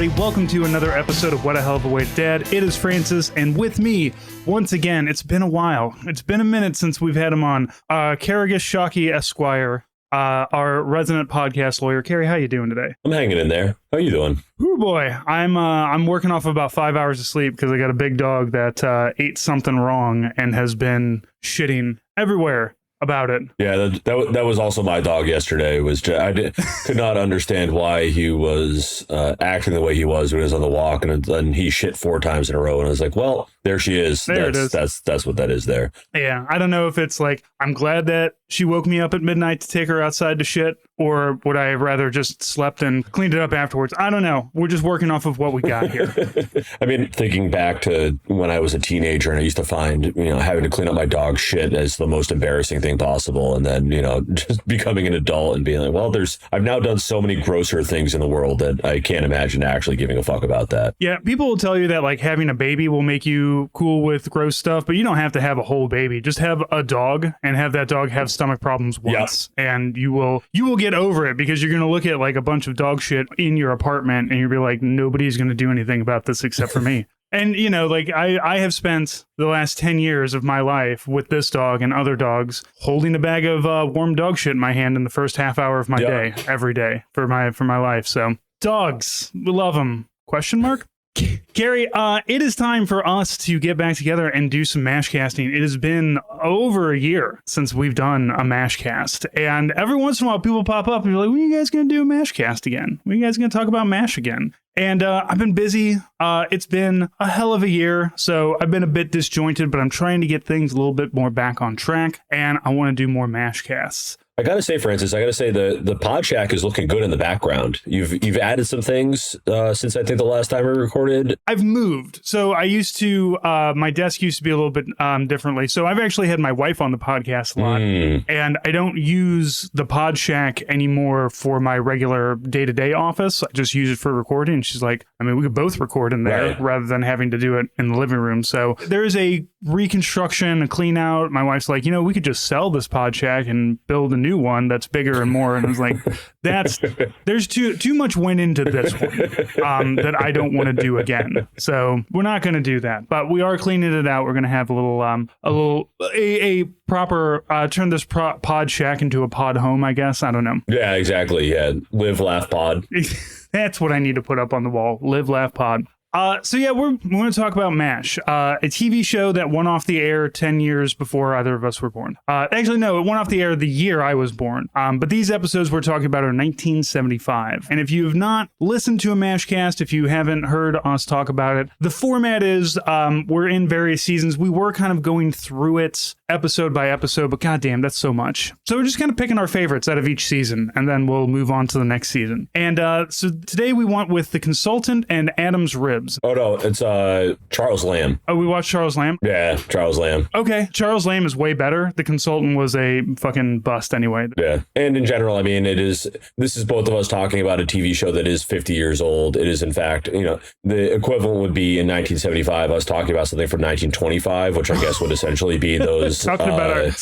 everybody. Welcome to another episode of What a Hell of a Way to Dad. It is Francis, and with me, once again, it's been a while. It's been a minute since we've had him on. Carrigus Shockey Esquire, our resident podcast lawyer. Carrie, how you doing today? I'm hanging in there. How are you doing? Oh boy, I'm working off about 5 hours of sleep because I got a big dog that ate something wrong and has been shitting everywhere about it. Yeah, that was also my dog yesterday. Could not understand why he was acting the way he was when he was on the walk, and he shit 4 times in a row. And I was like, well, there she is. It is. That's what that is there. Yeah, I don't know if it's like I'm glad that she woke me up at midnight to take her outside to shit, or would I have rather just slept and cleaned it up afterwards? I don't know. We're just working off of what we got here. I mean, thinking back to when I was a teenager and I used to find, having to clean up my dog's shit as the most embarrassing thing possible. And then, just becoming an adult and being like, well, I've now done so many grosser things in the world that I can't imagine actually giving a fuck about that. Yeah, people will tell you that like having a baby will make you cool with gross stuff, but you don't have to have a whole baby. Just have a dog and have that dog have stomach problems once. Yep. And you will get over it, because you're going to look at like a bunch of dog shit in your apartment and you'll be like, nobody's going to do anything about this except for me. And, like I have spent the last 10 years of my life with this dog and other dogs holding a bag of warm dog shit in my hand in the first half hour of my day, every day for my life. So dogs, we love them. Question mark? Carrie, it is time for us to get back together and do some MASHcasting. It has been over a year since we've done a MASHcast, and every once in a while people pop up and you're like, when are you guys going to do a MASHcast again? When are you guys going to talk about MASH again? And I've been busy. It's been a hell of a year, so I've been a bit disjointed, but I'm trying to get things a little bit more back on track, and I want to do more MASHcasts. I gotta say, Francis, the Pod Shack is looking good in the background. You've added some things since I think the last time we recorded. I've moved. So I used to, my desk used to be a little bit differently. So I've actually had my wife on the podcast a lot, and I don't use the Pod Shack anymore for my regular day-to-day office. I just use it for recording. And she's like, I mean, we could both record in there rather than having to do it in the living room. So there is a reconstruction, a clean out. My wife's like, we could just sell this Pod Shack and build a new one that's bigger and more. And I was like, there's too much went into this one that I don't want to do again. So we're not going to do that, but we are cleaning it out. We're going to have a proper turn this Pod Shack into a pod home, I guess. I don't know. Yeah, exactly. Yeah. Live, laugh, pod. That's what I need to put up on the wall. Live, laugh, pod. So yeah, we're going to talk about MASH, a TV show that went off the air 10 years before either of us were born. Actually, no, it went off the air the year I was born. But these episodes we're talking about are 1975. And if you have not listened to a MASHcast, if you haven't heard us talk about it, the format is we're in various seasons. We were kind of going through it episode by episode, but goddamn, that's so much. So we're just kind of picking our favorites out of each season, and then we'll move on to the next season. And so today we went with The Consultant and Adam's Ribs. Oh no, it's Charles Lamb. Oh, we watched Charles Lamb? Yeah, Charles Lamb. Okay, Charles Lamb is way better. The Consultant was a fucking bust anyway. Yeah, and in general, I mean, this is both of us talking about a TV show that is 50 years old. It is, in fact, the equivalent would be in 1975. I was talking about something from 1925, which I guess would essentially be those... Talking about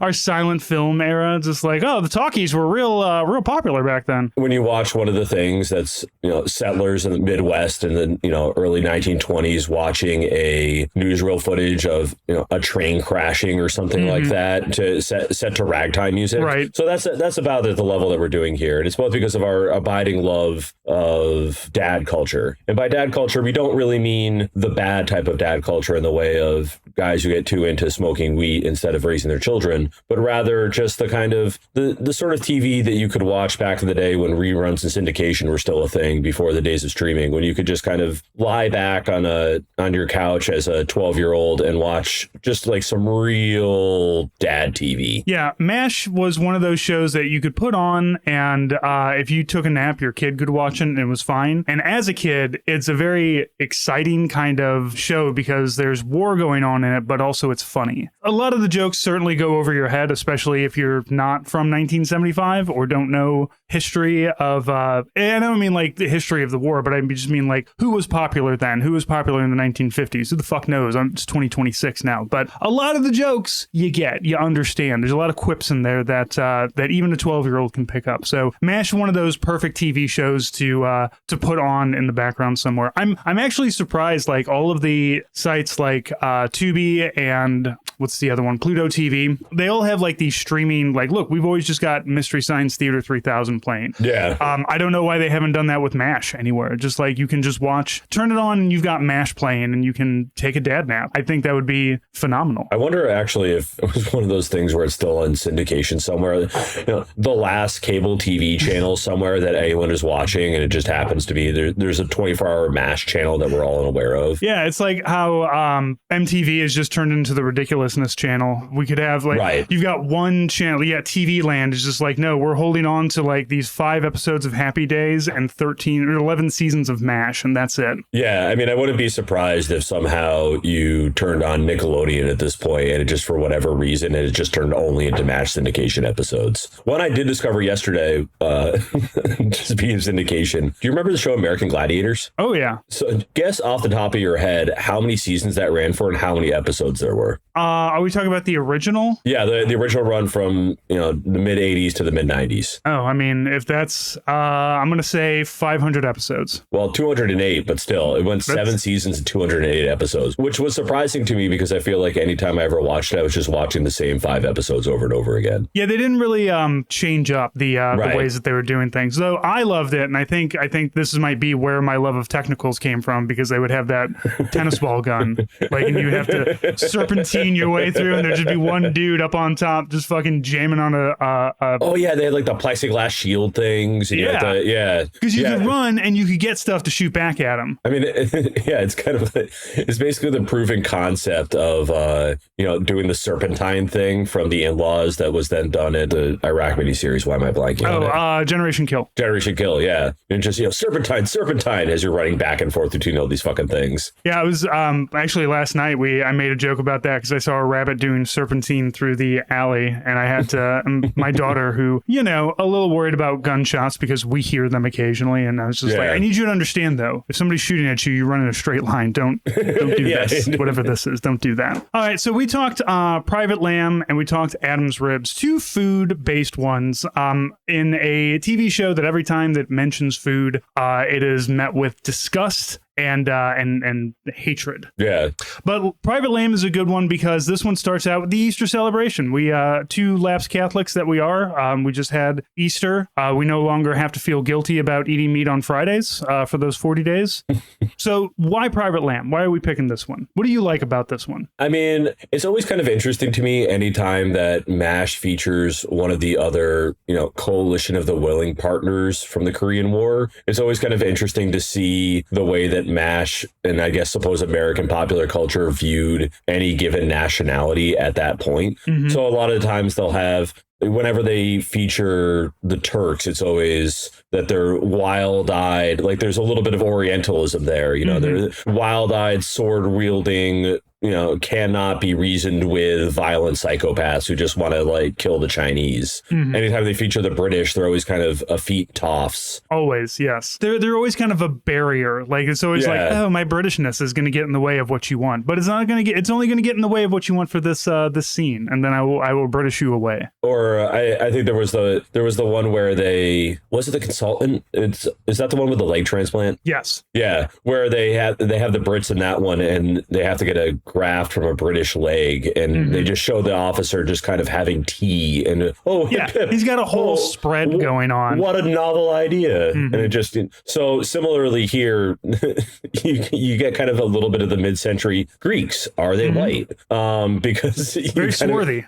our silent film era, just like, the talkies were real popular back then. When you watch one of the things that's, settlers in the Midwest and then, early 1920s watching a newsreel footage of, a train crashing or something like that to set to ragtime music. Right. So that's about the level that we're doing here. And it's both because of our abiding love of dad culture. And by dad culture, we don't really mean the bad type of dad culture in the way of guys who get too into smoking weed instead of raising their children, but rather just the kind of the sort of TV that you could watch back in the day when reruns and syndication were still a thing before the days of streaming, when you could just kind of lie back on your couch as a 12-year-old and watch just like some real dad TV. Yeah, MASH was one of those shows that you could put on, and if you took a nap, your kid could watch it and it was fine. And as a kid, it's a very exciting kind of show because there's war going on in it, but also it's funny. A lot of the jokes certainly go over your head, especially if you're not from 1975 or don't know history of, and I don't mean like the history of the war, but I just mean like who was popular then, who was popular in the 1950s, who the fuck knows? It's 2026 now, but a lot of the jokes you understand. There's a lot of quips in there that even a 12-year-old can pick up. So MASH is one of those perfect TV shows to put on in the background somewhere. I'm actually surprised, like all of the sites like Tubi and what's the other one, Pluto TV, they all have like these streaming, like, look, we've always just got Mystery Science Theater 3000 playing. Yeah. I don't know why they haven't done that with MASH anywhere. Just like you can just turn it on and you've got MASH playing and you can take a dad nap. I think that would be phenomenal. I wonder actually if it was one of those things where it's still in syndication somewhere, the last cable TV channel somewhere that anyone is watching, and it just happens to be there's a 24-hour MASH channel that we're all unaware of. Yeah, it's like how MTV has just turned into the ridiculousness channel. We could have like, You've got one channel. Yeah, TV Land is just like, no, we're holding on to like these 5 episodes of Happy Days and 13 or 11 seasons of MASH, and that's it. Yeah, I mean, I wouldn't be surprised if somehow you turned on Nickelodeon at this point and it just, for whatever reason, it just turned only into MASH syndication episodes. One I did discover yesterday, just being syndication. Do you remember the show American Gladiators? Oh, yeah. So guess off the top of your head how many seasons that ran for and how many episodes there were. Are we talking about the original? Yeah, the original run from the mid 80s to the mid 90s. Oh, I mean, if that's I'm gonna say 500 episodes. Well, 208, but still, it went 7 seasons and 208 episodes, which was surprising to me because I feel like anytime I ever watched it, I was just watching the same 5 episodes over and over again. Yeah, they didn't really change up the ways that they were doing things. Though I loved it, and I think this might be where my love of technicals came from, because they would have that tennis ball gun, like, and you have to serpentine your way through, and there'd just be one dude up on top just fucking jamming on a oh yeah, they had like the plexiglass shield things, and because you could run and you could get stuff to shoot back at them. I mean, it's kind of it's basically the proven concept of doing the serpentine thing from the In-Laws that was then done in the Iraq miniseries. Why am I blanking on it? Generation Kill, yeah, and just serpentine as you're running back and forth between all these fucking things. Yeah, I was actually last night I made a joke about that because I saw a rabbit doing serpentine through the alley, and I had to my daughter, who a little worried about gunshots because we hear them occasionally, and I was just like, I need you to understand though, if somebody's shooting at you, you run in a straight line. Don't do this, whatever this is. Don't do that. All right, so we talked Private Lamb and we talked Adam's Ribs, 2 food-based ones in a TV show that every time that mentions food, it is met with disgust and hatred. Yeah. But Private Lamb is a good one because this one starts out with the Easter celebration. We 2 lapsed Catholics that we are. We just had Easter. We no longer have to feel guilty about eating meat on Fridays for those 40 days. So why Private Lamb? Why are we picking this one? What do you like about this one? I mean, it's always kind of interesting to me anytime that MASH features one of the other, coalition of the willing partners from the Korean War. It's always kind of interesting to see the way that MASH and I guess suppose American popular culture viewed any given nationality at that point. Mm-hmm. So a lot of times they'll have, whenever they feature the Turks, it's always that they're wild-eyed, like there's a little bit of Orientalism there, mm-hmm. They're wild-eyed, sword-wielding, cannot be reasoned with violent psychopaths who just want to kill the Chinese. Mm-hmm. Anytime they feature the British, they're always kind of effete toffs. Always, yes. They're always kind of a barrier. Like it's always like, oh, my Britishness is going to get in the way of what you want, but it's not going to get. It's only going to get in the way of what you want for this scene, and then I will British you away. Or I think there was the one where was it the consultant? Is that the one with the leg transplant? Yes. Yeah, where they have the Brits in that one, and they have to get a graft from a British leg, and mm-hmm. they just show the officer just kind of having tea, and he's got a whole spread going on. What a novel idea. Mm-hmm. And it just, so similarly here, you get kind of a little bit of the mid-century Greeks. Are they mm-hmm. white? Because very swarthy.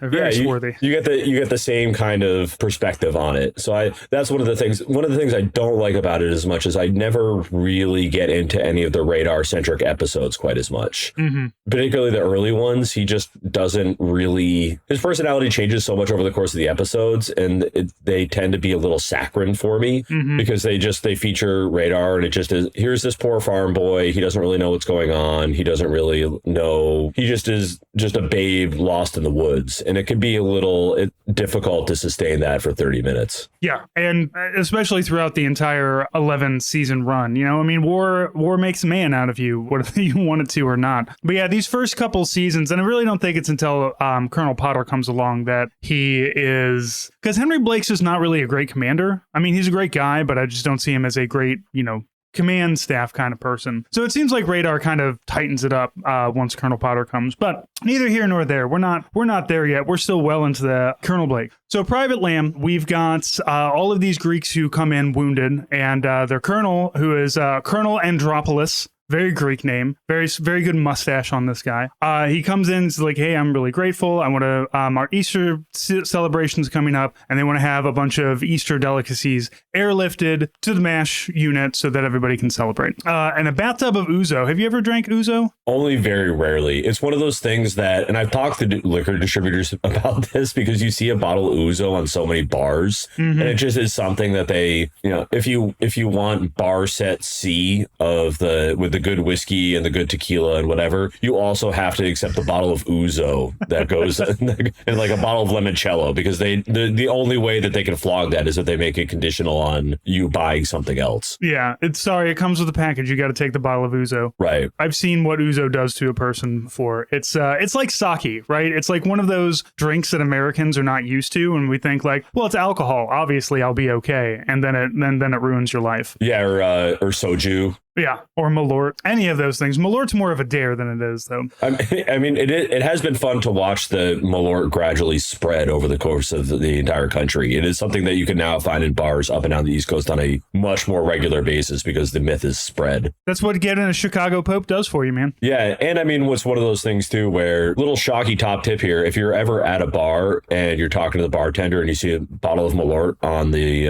You get the same kind of perspective on it. So that's one of the things I don't like about it as much as I never really get into any of the radar centric episodes quite as much. Mm-hmm. But particularly the early ones, he just doesn't really, his personality changes so much over the course of the episodes, and they tend to be a little saccharine for me because they feature Radar, and it just is, here's this poor farm boy. He doesn't really know what's going on. He doesn't really know. He just is just a babe lost in the woods. And it can be a little difficult to sustain that for 30 minutes. Yeah. And especially throughout the entire 11 season run, you know, I mean, war makes a man out of you, whether you want it to or not. But yeah, these first couple seasons, and I really don't think it's until Colonel Potter comes along that he is, because Henry Blake's is not really a great commander. I mean, he's a great guy, but I just don't see him as a great, you know, command staff kind of person. So it seems like Radar kind of tightens it up once Colonel Potter comes, but neither here nor there. We're not there yet. We're still well into the Colonel Blake. So Private Lamb, we've got all of these Greeks who come in wounded, and their colonel, who is Colonel Andropolis. Very Greek name. Very, very good mustache on this guy. He comes in, he's like, hey, I'm really grateful. I want to, our Easter celebration's coming up, and they want to have a bunch of Easter delicacies airlifted to the MASH unit so that everybody can celebrate. And a bathtub of ouzo. Have you ever drank ouzo? Only very rarely. It's one of those things that, and I've talked to liquor distributors about this, because you see a bottle of ouzo on so many bars, and it just is something that they, you know, if you want bar set C with the good whiskey and the good tequila and whatever, you also have to accept the bottle of ouzo that goes and like a bottle of limoncello, because the only way that they can flog that is if they make it conditional on you buying something else. Yeah, it comes with a package. You got to take the bottle of ouzo. Right. I've seen what ouzo does to a person before. It's like sake, right? It's like one of those drinks that Americans are not used to, and we think like, well, it's alcohol. Obviously, I'll be okay, and then it ruins your life. Yeah, or soju. Yeah, or Malort. Any of those things. Malort's more of a dare than it is, though. I mean, it has been fun to watch the Malort gradually spread over the course of the entire country. It is something that you can now find in bars up and down the East Coast on a much more regular basis because the myth is spread. That's what getting a Chicago Pope does for you, man. Yeah, and I mean, what's one of those things, too, where little shocky top tip here, if you're ever at a bar and you're talking to the bartender and you see a bottle of Malort on the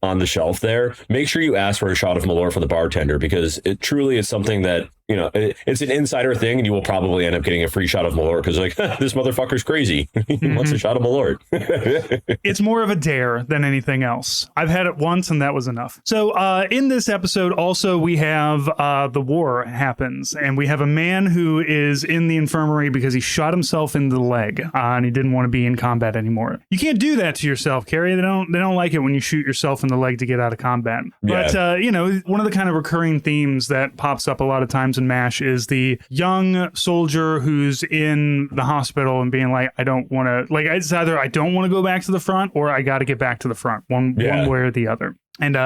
on the shelf there, make sure you ask for a shot of Malort for the bartender, because it truly is something that, you know, it's an insider thing, and you will probably end up getting a free shot of Malort because like, this motherfucker's crazy. He wants a shot of Malort. It's more of a dare than anything else. I've had it once and that was enough. So in this episode also we have the war happens, and we have a man who is in the infirmary because he shot himself in the leg and he didn't want to be in combat anymore. You can't do that to yourself, Carrie. They don't like it when you shoot yourself in the leg to get out of combat. But you know, one of the kind of recurring themes that pops up a lot of times in MASH is the young soldier who's in the hospital and being like, I don't want to, like, it's either I don't want to go back to the front or I got to get back to the front, one way or the other. And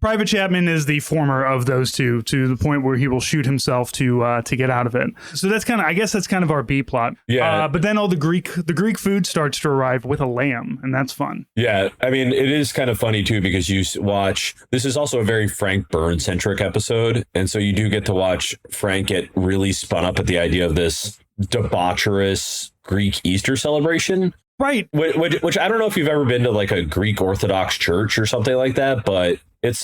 Private Chapman is the former of those two, to the point where he will shoot himself to get out of it. So that's kind of, I guess that's kind of our B plot. Yeah. But then all the Greek food starts to arrive with a lamb, and that's fun. Yeah. I mean, it is kind of funny too, because you watch, this is also a very Frank Byrne centric episode. And so you do get to watch Frank get really spun up at the idea of this debaucherous Greek Easter celebration. Right. Which I don't know if you've ever been to like a Greek Orthodox church or something like that, but it's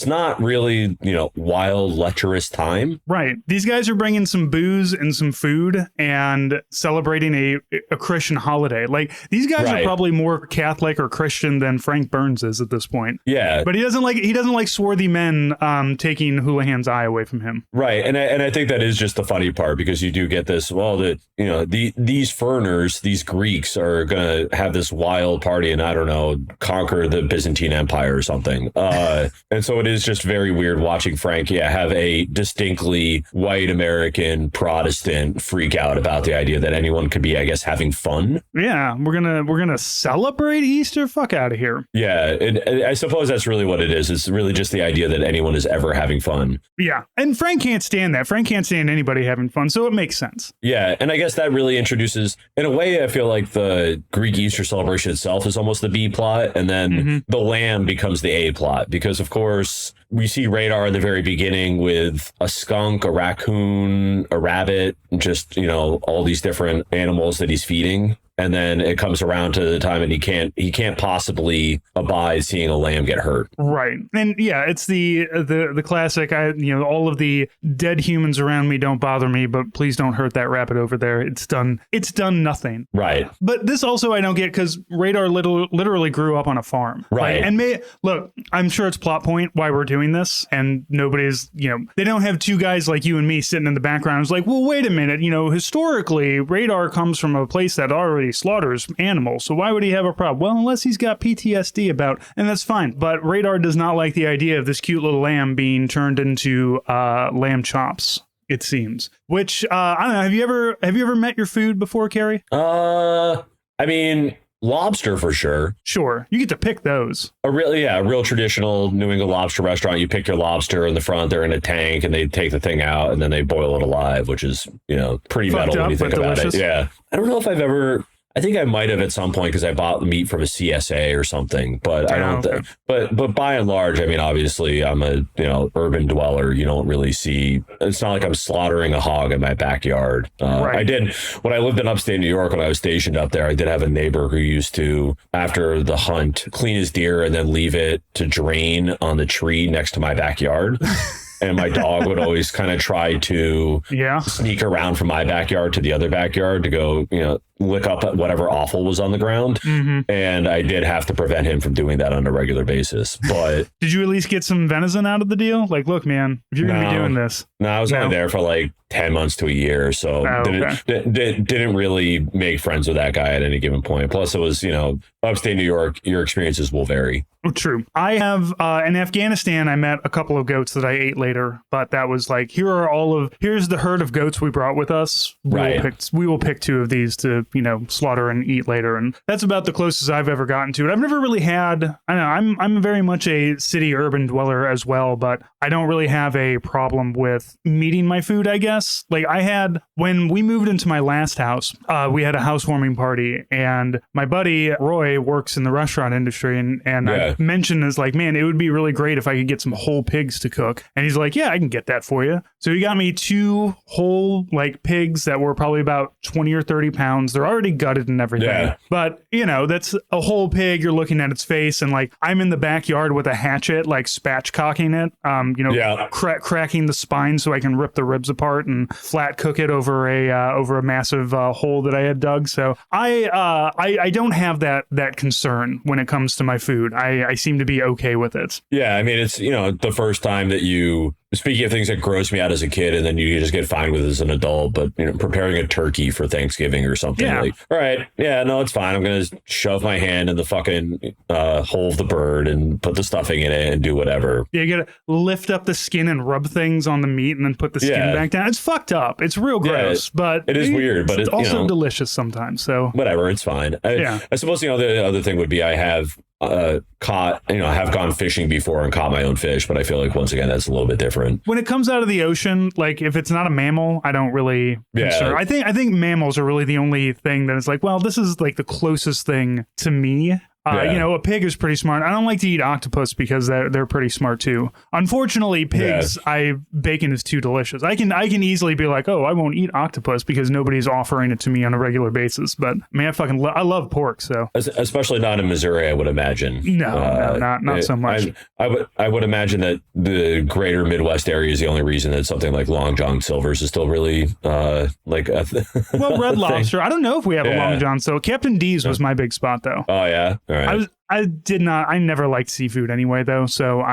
not really, you know, wild, lecherous time. Right. These guys are bringing some booze and some food and celebrating a Christian holiday. Like, these guys are probably more Catholic or Christian than Frank Burns is at this point. Yeah. But he doesn't like swarthy men taking Houlihan's eye away from him. Right. And I think that is just the funny part, because you do get this, well, these foreigners, these Greeks are going to have this wild party and, I don't know, conquer the Byzantine Empire or something. And so it is just very weird watching Frank, have a distinctly white American Protestant freak out about the idea that anyone could be, I guess, having fun. Yeah, we're gonna celebrate Easter. Fuck out of here. Yeah, and I suppose that's really what it is. It's really just the idea that anyone is ever having fun. Yeah, and Frank can't stand that. Frank can't stand anybody having fun, so it makes sense. Yeah, and I guess that really introduces, in a way, I feel like the Greek Easter celebration itself is almost the B plot, and then the lamb becomes the A plot, because of course we see Radar in the very beginning with a skunk, a raccoon, a rabbit, just, all these different animals that he's feeding. and then it comes around to the time and he can't possibly abide seeing a lamb get hurt. Right. And yeah, it's the classic, all of the dead humans around me don't bother me, but please don't hurt that rabbit over there. It's done nothing. Right. But this also I don't get, because Radar literally grew up on a farm. Right. And look, I'm sure it's plot point why we're doing this, and nobody's, they don't have two guys like you and me sitting in the background. It's like, well, wait a minute, historically Radar comes from a place that already slaughters animals, so why would he have a problem? Well, unless he's got PTSD about, and that's fine. But Radar does not like the idea of this cute little lamb being turned into lamb chops, it seems. Which I don't know. Have you ever met your food before, Carey? I mean, lobster for sure. Sure, you get to pick those. A real traditional New England lobster restaurant. You pick your lobster in the front. They're in a tank, and they take the thing out, and then they boil it alive, which is pretty metal when you think about it. Yeah, I don't know if I've ever. I think I might have at some point because I bought the meat from a CSA or something, but I don't. Okay. But by and large, I mean, obviously, I'm a urban dweller. You don't really see. It's not like I'm slaughtering a hog in my backyard. Right. I did when I lived in upstate New York when I was stationed up there. I did have a neighbor who used to, after the hunt, clean his deer and then leave it to drain on the tree next to my backyard. And my dog would always kind of try to sneak around from my backyard to the other backyard to go, lick up at whatever offal was on the ground. Mm-hmm. And I did have to prevent him from doing that on a regular basis. But did you at least get some venison out of the deal? Like, look, man, if you're going to be doing this. No, I was only there for like 10 months to a year. So didn't really make friends with that guy at any given point. Plus it was, upstate New York, your experiences will vary. True. I have in Afghanistan, I met a couple of goats that I ate later, but that was like, here's the herd of goats we brought with us. We will pick two of these to, slaughter and eat later. And that's about the closest I've ever gotten to it. I've never really had, I don't know, I'm very much a city urban dweller as well, but I don't really have a problem with meeting my food, I guess. Like when we moved into my last house, we had a housewarming party, and my buddy Roy works in the restaurant industry, and I mentioned is like, man, it would be really great if I could get some whole pigs to cook. And he's like, yeah, I can get that for you. So he got me 2 whole pigs that were probably about 20 or 30 pounds. They're already gutted and everything. Yeah. But that's a whole pig. You're looking at its face, and I'm in the backyard with a hatchet, spatchcocking it, cracking the spine so I can rip the ribs apart and flat cook it over a massive hole that I had dug. So I don't have that concern when it comes to my food. I seem to be okay with it. Yeah, I mean, it's the first time that speaking of things that grossed me out as a kid, and then you just get fine with it as an adult, but preparing a turkey for Thanksgiving or something, all right, yeah, no, it's fine. I'm gonna shove my hand in the fucking hole of the bird and put the stuffing in it and do whatever. Yeah, you gotta lift up the skin and rub things on the meat and then put the skin back down. It's fucked up. It's real gross, but it is weird, but it's also delicious sometimes. So whatever, it's fine. I suppose the other thing would be I have have gone fishing before and caught my own fish, but I feel like once again that's a little bit different. When it comes out of the ocean, if it's not a mammal, I don't really concern. I think mammals are really the only thing that is well, this is the closest thing to me. A pig is pretty smart. I don't like to eat octopus because they're pretty smart too. Unfortunately, pigs, bacon is too delicious. I can easily be like, oh, I won't eat octopus because nobody's offering it to me on a regular basis. But I mean, I love pork. So especially not in Missouri, I would imagine. No, not so much. I would imagine that the greater Midwest area is the only reason that something like Long John Silver's is still really well, Red Lobster. I don't know if we have a Long John. So Captain D's was my big spot though. Oh yeah. Right. I never liked seafood anyway though, so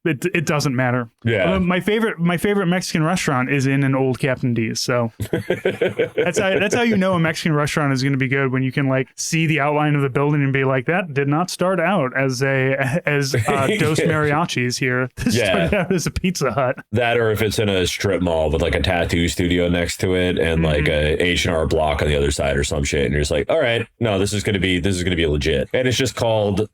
it doesn't matter. Yeah. My favorite Mexican restaurant is in an old Captain D's, so that's how you know a Mexican restaurant is going to be good, when you can see the outline of the building and be like, that did not start out as Dos Mariachis here. This started out as a Pizza Hut. That, or if it's in a strip mall with a tattoo studio next to it and a H&R Block on the other side or some shit, and you're just like, all right, no, this is gonna be legit, and it's just called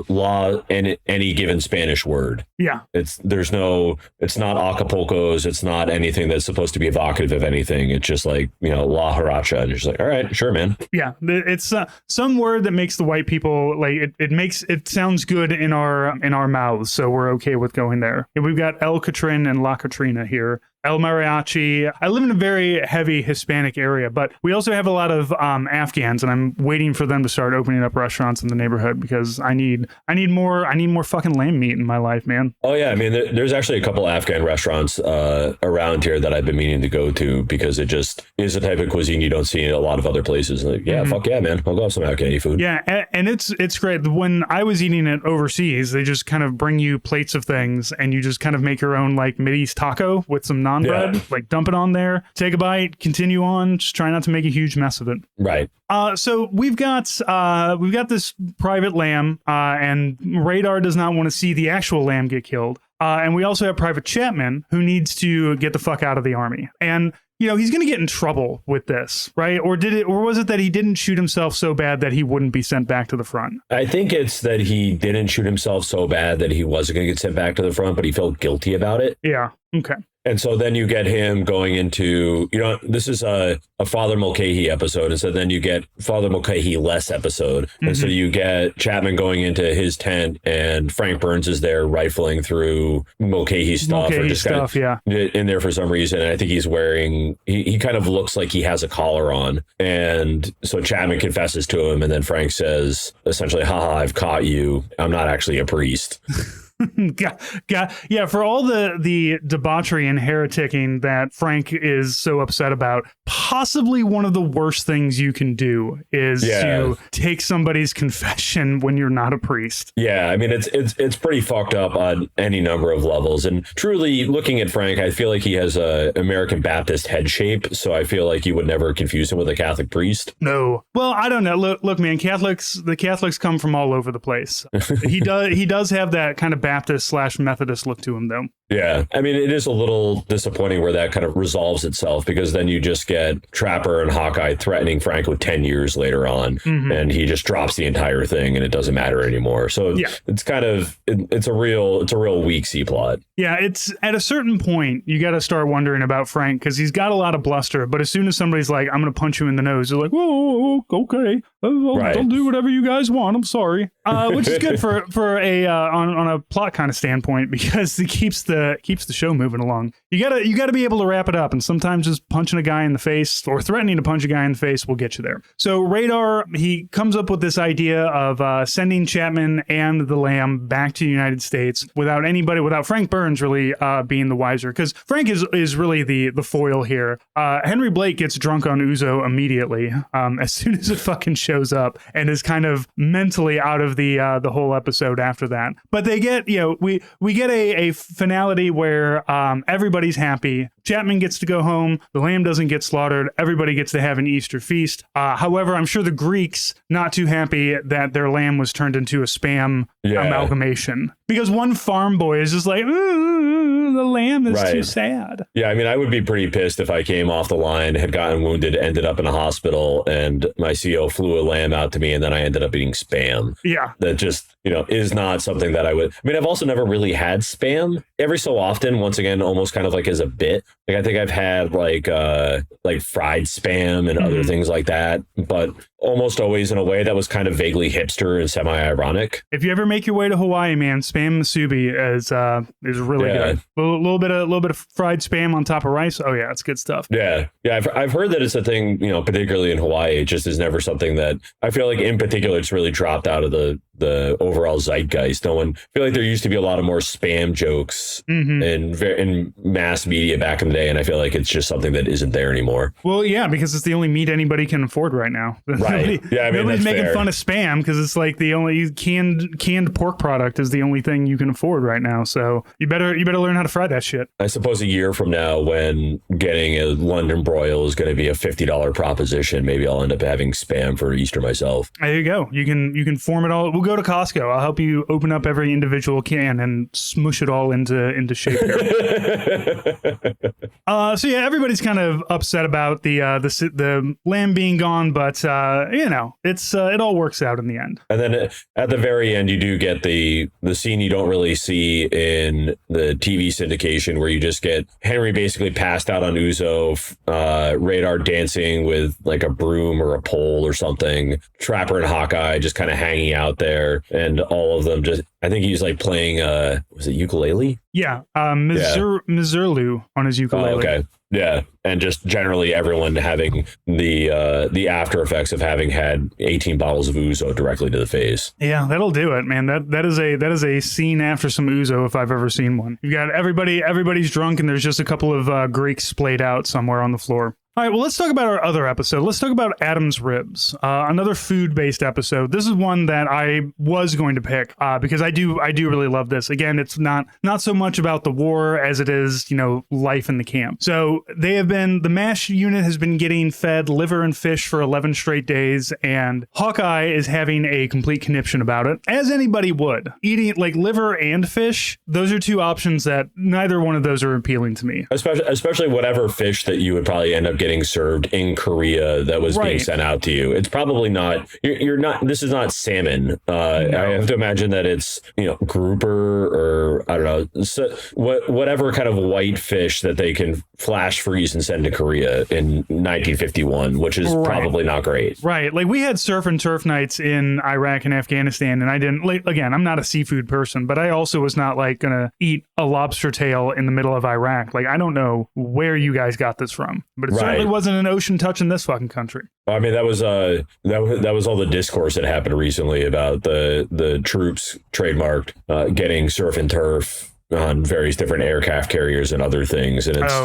law and any given Spanish word. Yeah. It's not Acapulco's. It's not anything that's supposed to be evocative of anything. It's just La Haracha. And you're just like, all right, sure, man. Yeah. It's some word that makes the white people it sounds good in our mouths. So we're okay with going there. And we've got El Catrin and La Katrina here. El Mariachi. I live in a very heavy Hispanic area, but we also have a lot of Afghans, and I'm waiting for them to start opening up restaurants in the neighborhood because I need more fucking lamb meat in my life, man. Oh yeah, I mean, there's actually a couple Afghan restaurants around here that I've been meaning to go to because it just is a type of cuisine you don't see in a lot of other places. Like, yeah, fuck yeah, man, I'll go have some Afghani food. Yeah, and it's great. When I was eating it overseas, they just kind of bring you plates of things, and you just kind of make your own like Mideast taco with some naan bread, like dump it on there, take a bite, continue on. Just try not to make a huge mess of it. Right. So we've got this private lamb, and Radar does not want to see the actual lamb get killed. And we also have Private Chapman, who needs to get the fuck out of the army. And he's going to get in trouble with this, right? Or was it that he didn't shoot himself so bad that he wouldn't be sent back to the front? I think it's that he didn't shoot himself so bad that he wasn't going to get sent back to the front, but he felt guilty about it. Yeah. Okay. And so then you get him going into, this is a Father Mulcahy episode. And so then you get Father Mulcahy less episode. And so you get Chapman going into his tent and Frank Burns is there rifling through Mulcahy's stuff. In there for some reason. And I think he's wearing, he kind of looks like he has a collar on. And so Chapman confesses to him. And then Frank says, essentially, haha, I've caught you. I'm not actually a priest. Yeah, for all the debauchery and hereticking that Frank is so upset about, possibly one of the worst things you can do is to take somebody's confession when you're not a priest. Yeah, I mean, it's pretty fucked up on any number of levels. And truly, looking at Frank, I feel like he has a American Baptist head shape, so I feel like you would never confuse him with a Catholic priest. No. Well, I don't know. Look, man, the Catholics come from all over the place. He does have that kind of Baptist/Methodist look to him, though. Yeah, I mean, it is a little disappointing where that kind of resolves itself, because then you just get Trapper and Hawkeye threatening Frank with 10 years later on, and he just drops the entire thing and it doesn't matter anymore. So it's kind of, it's a real weak C-plot. Yeah, it's at a certain point, you got to start wondering about Frank, because he's got a lot of bluster, but as soon as somebody's like, I'm going to punch you in the nose, they're like, whoa, okay, I'll do whatever you guys want, I'm sorry. Which is good for a on a plot kind of standpoint, because it keeps the show moving along. You gotta be able to wrap it up, and sometimes just punching a guy in the face or threatening to punch a guy in the face will get you there. So Radar, he comes up with this idea of sending Chapman and the Lamb back to the United States without Frank Burns really being the wiser, because Frank is really the foil here. Henry Blake gets drunk on Uzo immediately as soon as it fucking shows up, and is kind of mentally out of the whole episode after that. But they get we get a finality where everybody's happy. Chapman gets to go home. The lamb doesn't get slaughtered. Everybody gets to have an Easter feast. However, I'm sure the Greeks not too happy that their lamb was turned into a spam amalgamation, because one farm boy is just like, the lamb is too sad. Yeah, I mean, I would be pretty pissed if I came off the line, had gotten wounded, ended up in a hospital, and my CO flew a lamb out to me, and then I ended up eating spam. Yeah. That just, is not something that I would. I mean, I've also never really had spam. Every so often, once again, almost kind of like as a bit. Like, I think I've had like fried spam and other things like that, but almost always in a way that was kind of vaguely hipster and semi-ironic. If you ever make your way to Hawaii, man, spam musubi is really good. A little bit of fried spam on top of rice. Oh yeah, it's good stuff. Yeah. I've heard that it's a thing, particularly in Hawaii. It just is never something that I feel like in particular it's really dropped out of the overall zeitgeist. I feel like there used to be a lot of more spam jokes in mass media back in the day, and I feel like it's just something that isn't there anymore. Well, yeah, because it's the only meat anybody can afford right now. Right. Nobody's making fun of spam because it's like the only canned pork product is the only thing you can afford right now. So you better learn how to fry that shit. I suppose a year from now, when getting a London broil is going to be a $50 proposition, maybe I'll end up having spam for Easter myself. There you go. You can form it all. We'll go to Costco. I'll help you open up every individual can and smush it all into shape here. So yeah, everybody's kind of upset about the lamb being gone, but it all works out in the end. And then at the very end, you do get the scene you don't really see in the TV syndication, where you just get Henry basically passed out on Uzo, Radar dancing with like a broom or a pole or something, Trapper and Hawkeye just kind of hanging out there. there, and all of them just, I think he's like playing, was it ukulele? Yeah, Mizurlu on his ukulele. Oh, okay. Yeah, and just generally everyone having the after effects of having had 18 bottles of ouzo directly to the face. Yeah, that'll do it, man. That is a scene after some ouzo if I've ever seen one. You've got everybody's drunk, and there's just a couple of Greeks splayed out somewhere on the floor. All right, well, let's talk about our other episode. Let's talk about Adam's Ribs, another food-based episode. This is one that I was going to pick because I do really love this. Again, it's not so much about the war as it is, life in the camp. So the MASH unit has been getting fed liver and fish for 11 straight days, and Hawkeye is having a complete conniption about it, as anybody would. Eating like liver and fish, those are two options that neither one of those are appealing to me. Especially whatever fish that you would probably end up getting served in Korea that was being sent out to you. It's probably not, this is not salmon. No. I have to imagine that it's, grouper or I don't know, whatever kind of white fish that they can flash freeze and send to Korea in 1951, which is probably not great. Right. Like we had surf and turf nights in Iraq and Afghanistan, and I didn't, again, I'm not a seafood person, but I also was not like going to eat a lobster tail in the middle of Iraq. Like, I don't know where you guys got this from, but it certainly wasn't an ocean touching this fucking country. I mean, that was all the discourse that happened recently about the troops trademarked getting surf and turf on various different aircraft carriers and other things, and it's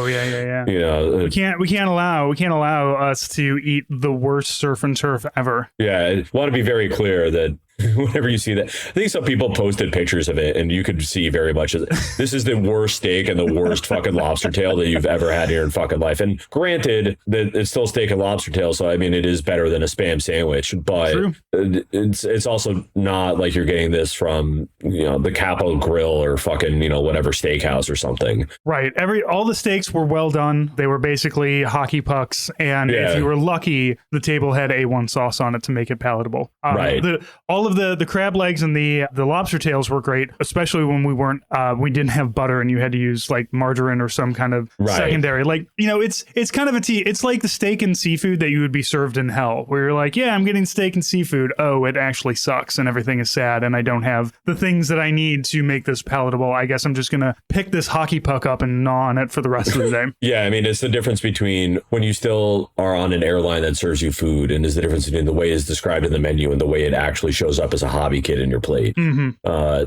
we can't allow us to eat the worst surf and turf ever. Yeah, I want to be very clear that whenever you see that, I think some people posted pictures of it, and you could see very much this is the worst steak and the worst fucking lobster tail that you've ever had in your fucking life. And granted, that it's still steak and lobster tail, so I mean, it is better than a Spam sandwich, but it's also not like you're getting this from the Capitol Grill or fucking whatever steakhouse or something. Right. All the steaks were well done. They were basically hockey pucks, and if you were lucky, the table had A1 sauce on it to make it palatable. All of the crab legs and the lobster tails were great, especially when we didn't have butter and you had to use like margarine or some kind of secondary. Like, it's kind of it's like the steak and seafood that you would be served in hell, where you're like, yeah, I'm getting steak and seafood. Oh, it actually sucks and everything is sad and I don't have the things that I need to make this palatable. I guess I'm just gonna pick this hockey puck up and gnaw on it for the rest of the day. Yeah, I mean, it's the difference between when you still are on an airline that serves you food, and is the difference between the way it's described in the menu and the way it actually shows up as a hobby kit in your plate.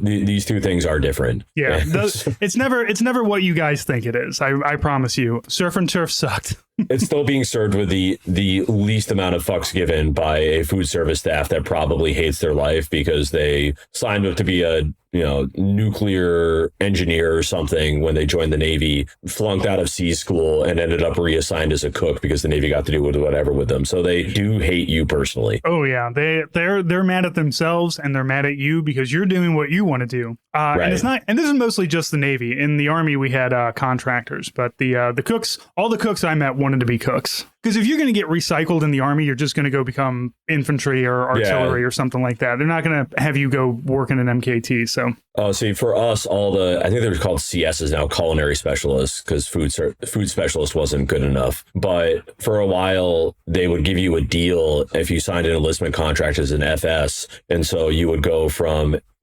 These two things are different. Yeah, it's never what you guys think it is. I promise you. Surf and turf sucked. It's still being served with the least amount of fucks given by a food service staff that probably hates their life because they signed up to be a nuclear engineer or something when they joined the Navy, flunked out of sea school, and ended up reassigned as a cook because the Navy got to do whatever with them. So they do hate you personally. Oh yeah, they're mad at themselves and they're mad at you because you're doing what you want to do. And it's not. And this is mostly just the Navy. In the Army, we had contractors, but the cooks, all the cooks I met wanted to be cooks. Because if you're going to get recycled in the Army, you're just going to go become infantry or artillery or something like that. They're not going to have you go work in an MKT. So, see, for us, I think they were called CSs now, culinary specialists, because food specialist wasn't good enough. But for a while, they would give you a deal if you signed an enlistment contract as an FS, and so you would go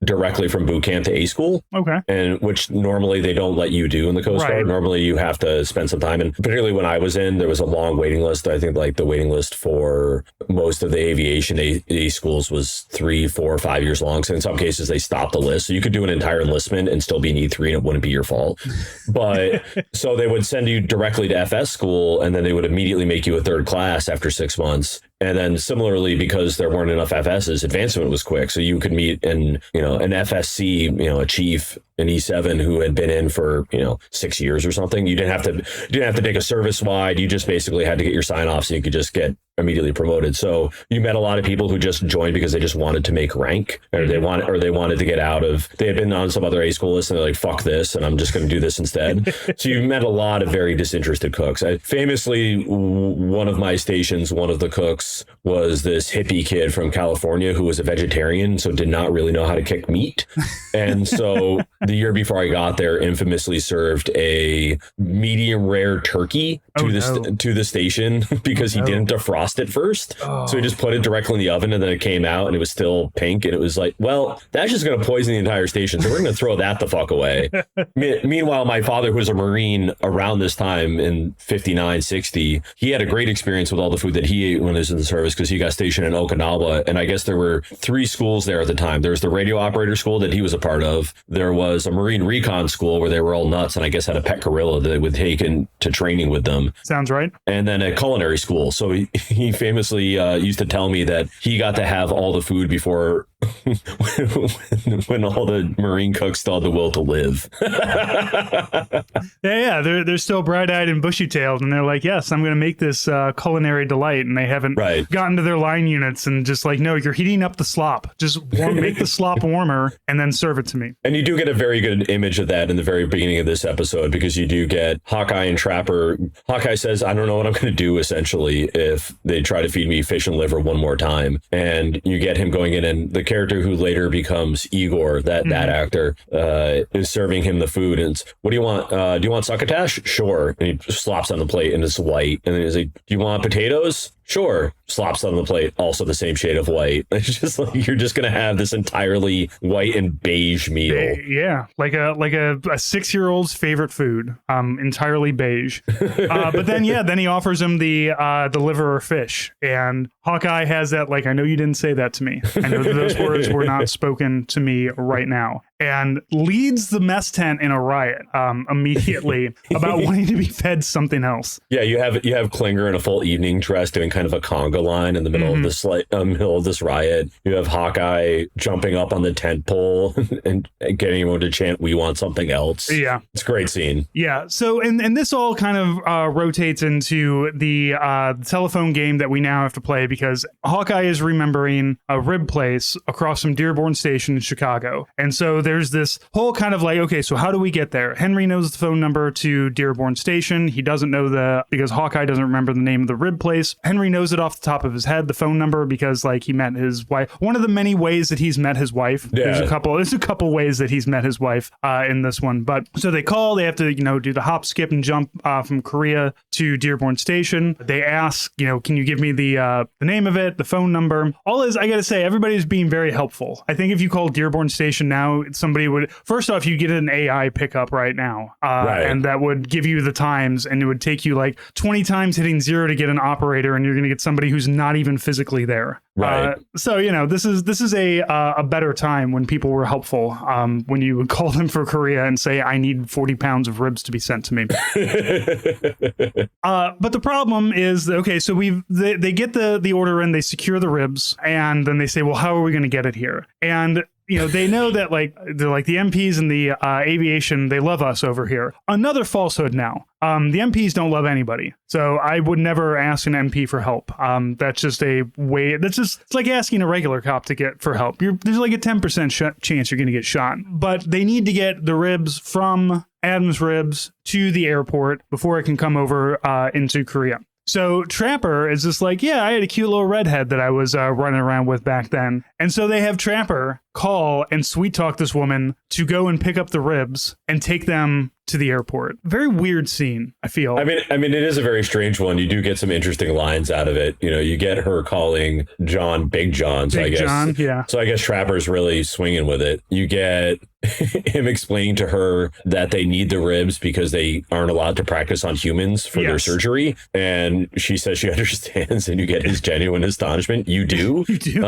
directly from boot camp to A school. Okay. And which normally they don't let you do in the Coast Guard. Normally you have to spend some time. And particularly when I was in, there was a long waiting list. I think like the waiting list for most of the aviation A schools was 3, 4, 5 years long. So in some cases they stopped the list. So you could do an entire enlistment and still be in E3 and it wouldn't be your fault. But so they would send you directly to FS school and then they would immediately make you a third class after 6 months. And then similarly, because there weren't enough FSs, advancement was quick. So you could meet an FSC, a chief, an E7 who had been in for 6 years or something. You didn't have to take a service wide. You just basically had to get your sign off so you could just get immediately promoted. So you met a lot of people who just joined because they just wanted to make rank, or they wanted to get out of. They had been on some other A school list and they're like, fuck this, and I'm just going to do this instead. So you met a lot of very disinterested cooks. Famously, one of my stations, one of the cooks was this hippie kid from California who was a vegetarian, so did not really know how to cook meat, and so the year before I got there, infamously served a medium rare turkey to the station because he didn't defrost it first. So he just put it directly in the oven, and then it came out and it was still pink, and it was like, well, that's just going to poison the entire station, so we're going to throw that the fuck away. Meanwhile, my father, who was a Marine around this time in 59, 60, he had a great experience with all the food that he ate when he was in the service because he got stationed in Okinawa. And I guess there were 3 schools there at the time. There was the radio operator school that he was a part of. There was a Marine recon school where they were all nuts and I guess had a pet gorilla that they would take into training with them. Sounds right. And then a culinary school. So he famously used to tell me that he got to have all the food before when all the Marine cooks still had the will to live. They're still bright-eyed and bushy-tailed, and they're like, yes, I'm going to make this culinary delight, and they haven't gotten to their line units and just like, no, you're heating up the slop. Just make the slop warmer and then serve it to me. And you do get a very good image of that in the very beginning of this episode because you do get Hawkeye and Trapper. Hawkeye says, I don't know what I'm going to do, essentially, if they try to feed me fish and liver one more time. And you get him going in, and the character who later becomes Igor, that actor, is serving him the food. And it's, what do you want? Do you want succotash? Sure. And he slops on the plate and it's white. And then he's like, do you want potatoes? Sure. Slops on the plate, also the same shade of white. It's just like you're just gonna have this entirely white and beige meal. Yeah, like a 6-year-old's favorite food, entirely beige. But then he offers him the liver or fish, and Hawkeye has that like, I know you didn't say that to me. I know that those words were not spoken to me right now. And leads the mess tent in a riot immediately about wanting to be fed something else. Yeah, you have Klinger in a full evening dress doing kind of a conga line in the middle of this middle of this riot. You have Hawkeye jumping up on the tent pole and getting everyone to chant, "We want something else." Yeah, it's a great scene. Yeah. So and this all kind of rotates into the telephone game that we now have to play because Hawkeye is remembering a rib place across from Dearborn Station in Chicago, and so there's this whole kind of like, okay, so how do we get there? Henry knows the phone number to Dearborn Station. He doesn't know because Hawkeye doesn't remember the name of the rib place. Henry knows it off the top of his head, the phone number, because like he met his wife. One of the many ways that he's met his wife. Yeah. There's a couple ways that he's met his wife in this one. But so they call, they have to, do the hop, skip, and jump from Korea to Dearborn Station. They ask, can you give me the name of it, the phone number? All is, I gotta say, everybody's being very helpful. I think if you call Dearborn Station now, somebody would, first off, you get an AI pickup right now, and that would give you the times, and it would take you like 20 times hitting 0 to get an operator, and you're going to get somebody who's not even physically there. Right. So this is a better time when people were helpful. When you would call them for Korea and say, I need 40 pounds of ribs to be sent to me. But the problem is, okay, so they get the order in, they secure the ribs, and then they say, well, how are we going to get it here? And they know that they're like the MPs and the aviation, they love us over here. Another falsehood now. The MPs don't love anybody. So I would never ask an MP for help. That's just a way. It's like asking a regular cop to get for help. There's like a 10% chance you're going to get shot. But they need to get the ribs from Adam's Ribs to the airport before it can come over into Korea. So Trapper is just like, yeah, I had a cute little redhead that I was running around with back then. And so they have Trapper call and sweet talk this woman to go and pick up the ribs and take them to the airport. Very weird scene, I feel. I mean, it is a very strange one. You do get some interesting lines out of it. You get her calling John Big John. So Big John, yeah. So I guess Trapper's really swinging with it. You get him explaining to her that they need the ribs because they aren't allowed to practice on humans for their surgery. And she says she understands, and you get his genuine astonishment. You do? You do?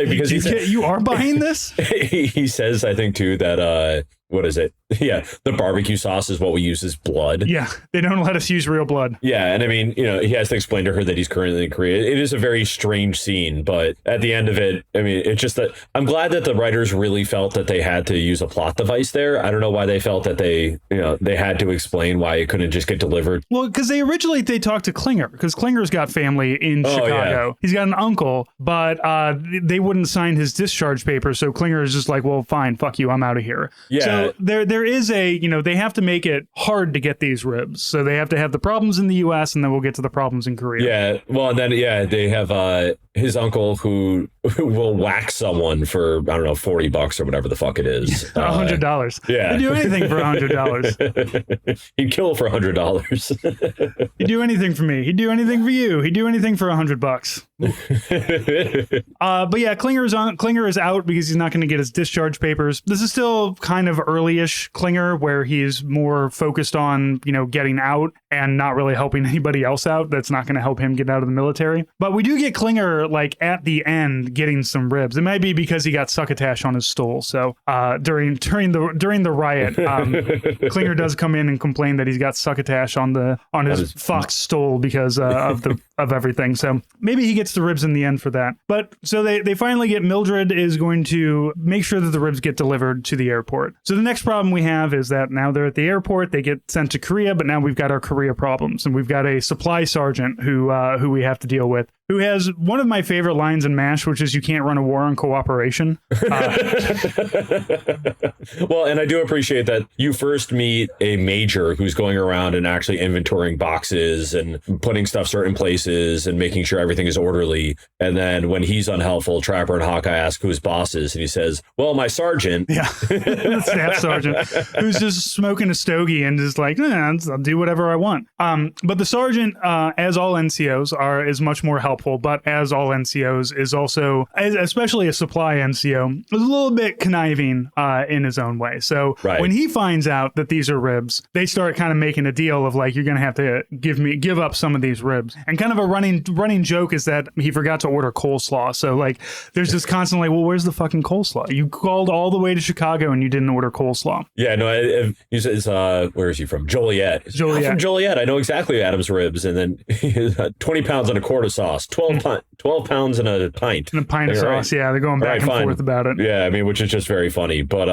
Because you are buying this? He says, I think, too, that... what is it? Yeah, the barbecue sauce is what we use as blood. Yeah, they don't let us use real blood. Yeah, and I mean, he has to explain to her that he's currently in Korea. It is a very strange scene, but at the end of it, I mean, it's just that I'm glad that the writers really felt that they had to use a plot device there. I don't know why they felt that they had to explain why it couldn't just get delivered. Well, because they talked to Klinger, because Klinger's got family in Chicago. Yeah. He's got an uncle, but they wouldn't sign his discharge papers, so Klinger is just like, well, fine, fuck you, I'm out of here. Yeah. So there is they have to make it hard to get these ribs. So they have to have the problems in the U.S. and then we'll get to the problems in Korea. Yeah. Well, and then, they have his uncle who will whack someone for, I don't know, $40 or whatever the fuck it is. $100. Yeah. He'd do anything for $100. He'd kill for $100. He'd do anything for me. He'd do anything for you. He'd do anything for $100. But yeah, Klinger is out because he's not going to get his discharge papers. This is still kind of early-ish Klinger, where he's more focused on, getting out and not really helping anybody else out. That's not going to help him get out of the military. But we do get Klinger like at the end getting some ribs. It might be because he got succotash on his stool. So during the riot, Klinger does come in and complain that he's got succotash on his fox stool because of everything. So maybe he gets the ribs in the end for that. But so they finally get, Mildred is going to make sure that the ribs get delivered to the airport. So the next problem we have is that now they're at the airport, they get sent to Korea, but now we've got our Korea problems, and we've got a supply sergeant who we have to deal with, who has one of my favorite lines in MASH, which is, "You can't run a war on cooperation." Well, and I do appreciate that you first meet a major who's going around and actually inventorying boxes and putting stuff certain places and making sure everything is orderly. And then when he's unhelpful, Trapper and Hawkeye ask who his boss is, and he says, "Well, my sergeant." Yeah, the staff sergeant, who's just smoking a stogie and just like, I'll do whatever I want. But the sergeant, as all NCOs is much more helpful, but as all NCOs is also, especially a supply NCO, is a little bit conniving in his own way. So when he finds out that these are ribs, they start kind of making a deal of like, you're going to have to give up some of these ribs. And kind of a running joke is that he forgot to order coleslaw. So like, there's just constantly, well, where's the fucking coleslaw? You called all the way to Chicago and you didn't order coleslaw. Yeah, no, he says, where is he from? Joliet. I'm from Joliet. I know exactly Adam's ribs. And then 20 pounds on a quart of sauce, 12 pounds in a pint. And a pint of sauce. Right. Yeah, they're going back and forth about it. Yeah, I mean, which is just very funny. But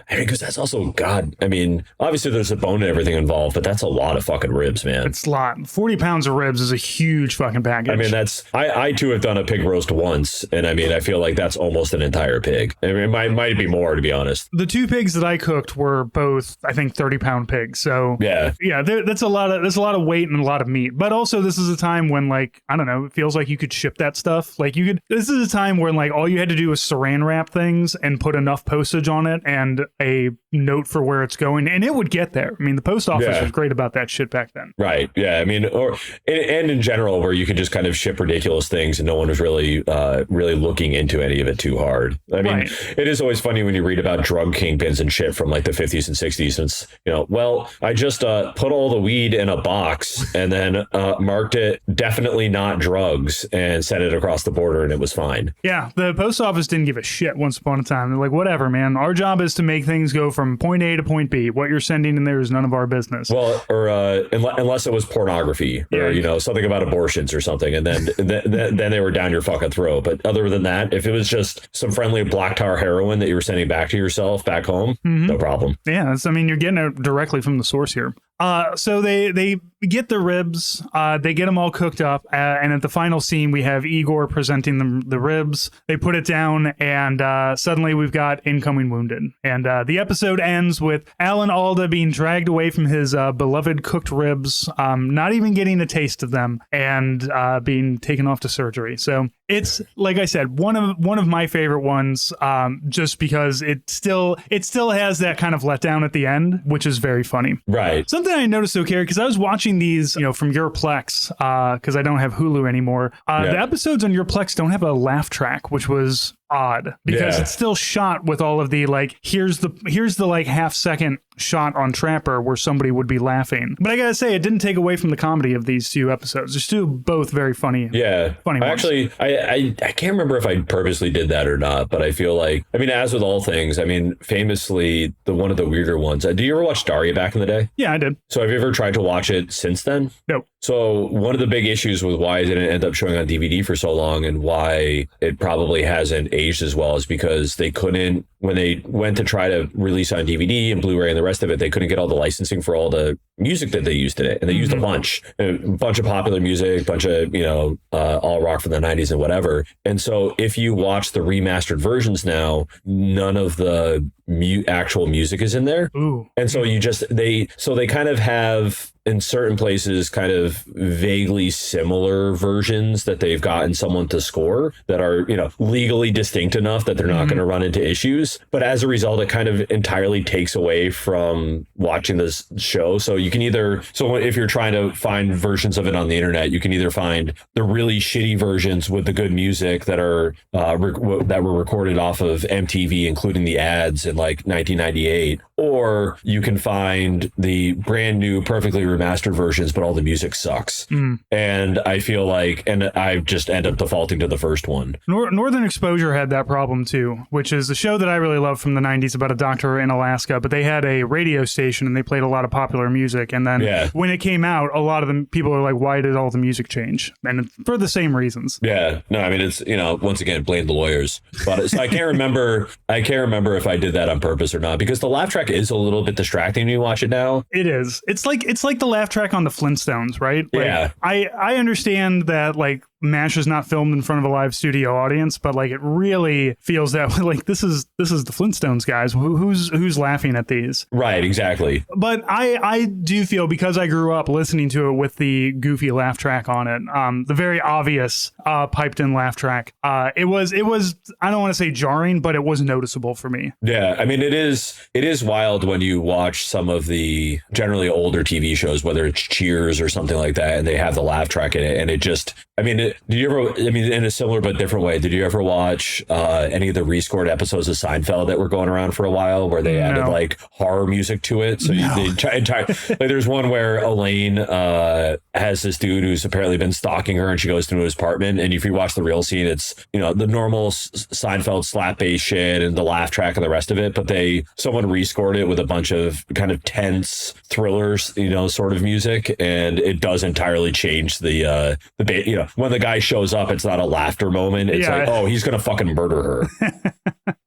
because that's also, God, I mean, obviously there's a bone and everything involved, but that's a lot of fucking ribs, man. It's a lot. 40 pounds of ribs is a huge fucking package. I mean, I too have done a pig roast once, and I mean, I feel like that's almost an entire pig. I mean, it might be more, to be honest. The two pigs that I cooked were both, I think, 30-pound pigs. So yeah, that's a lot of weight and a lot of meat. But also, this is a time when, like, I don't know, it feels like you could ship that stuff. Like this is a time where like all you had to do was saran wrap things and put enough postage on it and a note for where it's going, and it would get there. I mean, the post office was great about that shit back then. Right. Yeah. I mean, and in general, where you could just kind of ship ridiculous things and no one was really looking into any of it too hard. I mean, It is always funny when you read about drug kingpins and shit from like the 50s and 60s. It's, well, I just put all the weed in a box and then marked it definitely not drugs and sent it across the border and it was fine. Yeah. The post office didn't give a shit once upon a time. They're like, whatever, man. Our job is to make things go from point A to point B. What you're sending in there is none of our business. Well, or unless it was pornography or, something about abortions or something. And then they were down your fucking throat. But other than that, if it was just some friendly black tar heroin that you were sending back to yourself back home, no problem. Yeah. You're getting it directly from the source here. So they get the ribs, they get them all cooked up, and at the final scene, we have Igor presenting them the ribs. They put it down, and suddenly we've got incoming wounded. And the episode ends with Alan Alda being dragged away from his beloved cooked ribs, not even getting a taste of them, and being taken off to surgery. So it's, like I said, one of my favorite ones, just because it still has that kind of letdown at the end, which is very funny. Right. Something I noticed, though, Carey, because I was watching these, from your Plex, because I don't have Hulu anymore. The episodes on your Plex don't have a laugh track, which was odd because it's still shot with all of the like, here's the like half-second shot on Trapper where somebody would be laughing. But I gotta say, it didn't take away from the comedy of these two episodes. They're still both very funny. Yeah. Funny ones. Actually, I can't remember if I purposely did that or not, but I feel like, I mean, as with all things, I mean, famously, one of the weirder ones. Do you ever watch Daria back in the day? Yeah, I did. So have you ever tried to watch it since then? No. So one of the big issues with why it didn't end up showing on DVD for so long and why it probably hasn't aged as well is because they couldn't, when they went to try to release on DVD and Blu-ray and the rest of it, they couldn't get all the licensing for all the music that they used in it, and they used a bunch of popular music, bunch of all rock from the 90s and whatever. And so if you watch the remastered versions now, none of the actual music is in there. Ooh. And so they kind of have in certain places kind of vaguely similar versions that they've gotten someone to score that are, legally distinct enough that they're not going to run into issues. But as a result, it kind of entirely takes away from watching this show. So you can if you're trying to find versions of it on the internet, you can either find the really shitty versions with the good music that are that were recorded off of MTV, including the ads in like 1998, or you can find the brand new, perfectly remastered versions, but all the music sucks. And I feel like, and I just end up defaulting to the first one. Northern Exposure had that problem too, which is a show that I really love from the 90s about a doctor in Alaska, but they had a radio station and they played a lot of popular music. And then when it came out, a lot of the people are like, why did all the music change? And for the same reasons. Yeah. No, I mean, it's, once again, blame the lawyers. But so I can't remember if I did that on purpose or not, because the laugh track is a little bit distracting when you watch it now. It is. It's like the laugh track on the Flintstones, right? Like, yeah. I understand that like MASH is not filmed in front of a live studio audience, but like it really feels that way. Like this is the Flintstones, guys. Who's laughing at these? Right, exactly. But I do feel, because I grew up listening to it with the goofy laugh track on it, the very obvious piped in laugh track. It was I don't want to say jarring, but it was noticeable for me. Yeah, I mean it is wild when you watch some of the generally older TV shows, whether it's Cheers or something like that, and they have the laugh track in it, and it just, did you ever, in a similar but different way, did you ever watch any of the rescored episodes of Seinfeld that were going around for a while where they added like horror music to it? So like, there's one where Elaine has this dude who's apparently been stalking her, and she goes to his apartment, and if you watch the real scene, it's, the normal Seinfeld slap bass shit and the laugh track and the rest of it, but someone rescored it with a bunch of kind of tense thrillers, sort of music, and it does entirely change the when the guy shows up, it's not a laughter moment. It's like, oh, he's gonna fucking murder her.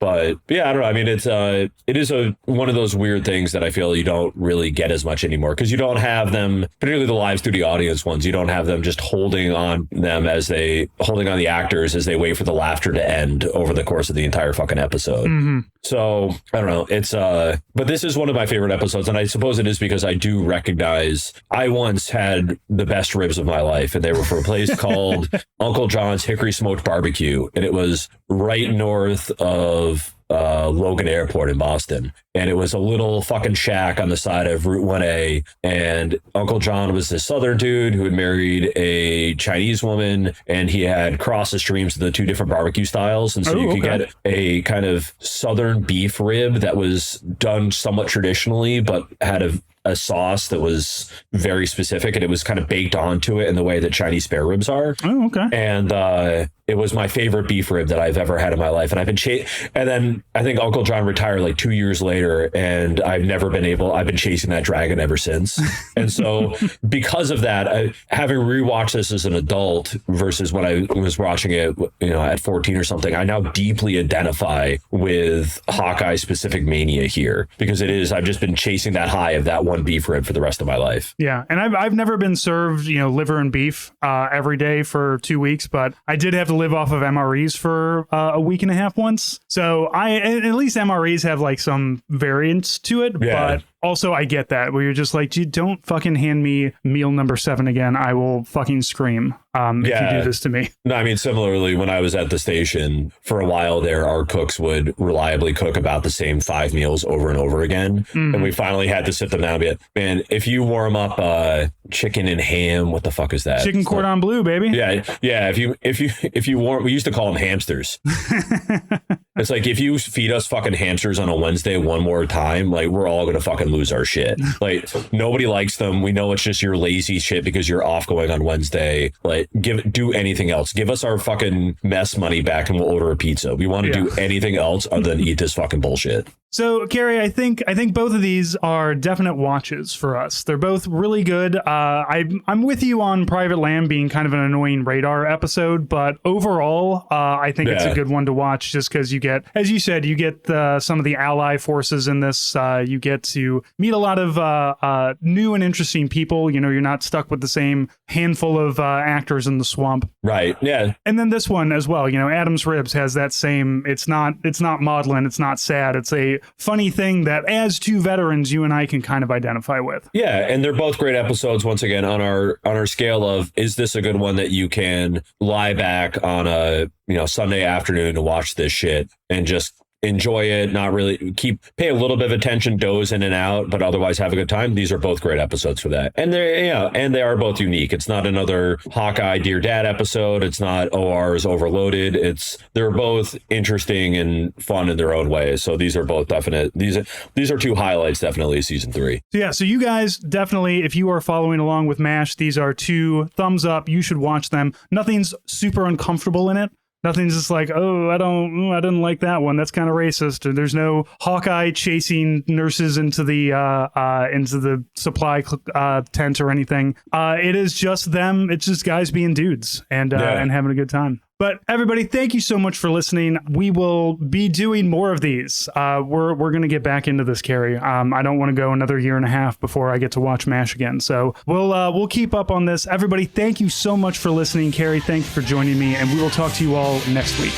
But yeah, I don't know. I mean, it is one of those weird things that I feel you don't really get as much anymore, because you don't have them, particularly the live studio audience ones. You don't have them just holding on the actors as they wait for the laughter to end over the course of the entire fucking episode. So I don't know. It's but this is one of my favorite episodes, and I suppose it is because I do recognize I once had the best ribs of my life, and they were from a place called Uncle John's Hickory Smoked Barbecue, and it was right north of Logan Airport in Boston, and it was a little fucking shack on the side of Route 1A, and Uncle John was this southern dude who had married a Chinese woman, and he had crossed the streams of the two different barbecue styles, and so you could get a kind of southern beef rib that was done somewhat traditionally but had a sauce that was very specific, and it was kind of baked onto it in the way that Chinese spare ribs are. Oh, okay. And it was my favorite beef rib that I've ever had in my life. And I've been and then I think Uncle John retired like 2 years later, and I've been chasing that dragon ever since. And so because of that, having rewatched this as an adult versus when I was watching it, at 14 or something, I now deeply identify with Hawkeye specific mania here, because I've just been chasing that high of that one beef rib for the rest of my life. Yeah. And I've never been served, liver and beef every day for 2 weeks, but I did have to live off of MREs for a week and a half once. So at least MREs have like some variance to it, but also I get that where you're just like, dude, don't fucking hand me meal number 7 again. I will fucking scream if you do this to me. No, I mean, similarly, when I was at the station for a while there, our cooks would reliably cook about the same 5 meals over and over again. And we finally had to sit them down and be like, man, if you warm up chicken and ham, what the fuck is that? Chicken cordon bleu, baby. Yeah. If you warm, we used to call them hamsters. It's like, if you feed us fucking hamsters on a Wednesday one more time, like, we're all gonna fucking lose our shit. Like, nobody likes them. We know it's just your lazy shit because you're off going on Wednesday. Like, do anything else. Give us our fucking mess money back and we'll order a pizza. We want to do anything else other than eat this fucking bullshit. So, Carey, I think both of these are definite watches for us. They're both really good. I'm with you on Private Lamb being kind of an annoying radar episode, but overall, I think it's a good one to watch just because you get, as you said, you get some of the ally forces in this. You get to meet a lot of new and interesting people. You know, you're not stuck with the same handful of actors in the swamp. Right. Yeah. And then this one as well. You know, Adam's Ribs has that same. It's not maudlin. It's not sad. It's a funny thing that as two veterans you and I can kind of identify with. Yeah, and they're both great episodes once again on our scale of, is this a good one that you can lie back on a Sunday afternoon to watch this shit and just enjoy it, not really pay a little bit of attention, doze in and out, but otherwise have a good time. These are both great episodes for that. And they are both unique. It's not another Hawkeye Dear Dad episode. It's not OR's Overloaded. They're both interesting and fun in their own ways. So these are both definite. These are two highlights, definitely, season 3. So you guys definitely, if you are following along with MASH, these are 2 thumbs up. You should watch them. Nothing's super uncomfortable in it. Nothing's just like, I didn't like that one. That's kind of racist. There's no Hawkeye chasing nurses into the supply tent or anything. It is just them. It's just guys being dudes and having a good time. But everybody, thank you so much for listening. We will be doing more of these. We're going to get back into this, Carey. I don't want to go another year and a half before I get to watch MASH again. So we'll keep up on this. Everybody, thank you so much for listening. Carey, thank you for joining me, and we will talk to you all next week.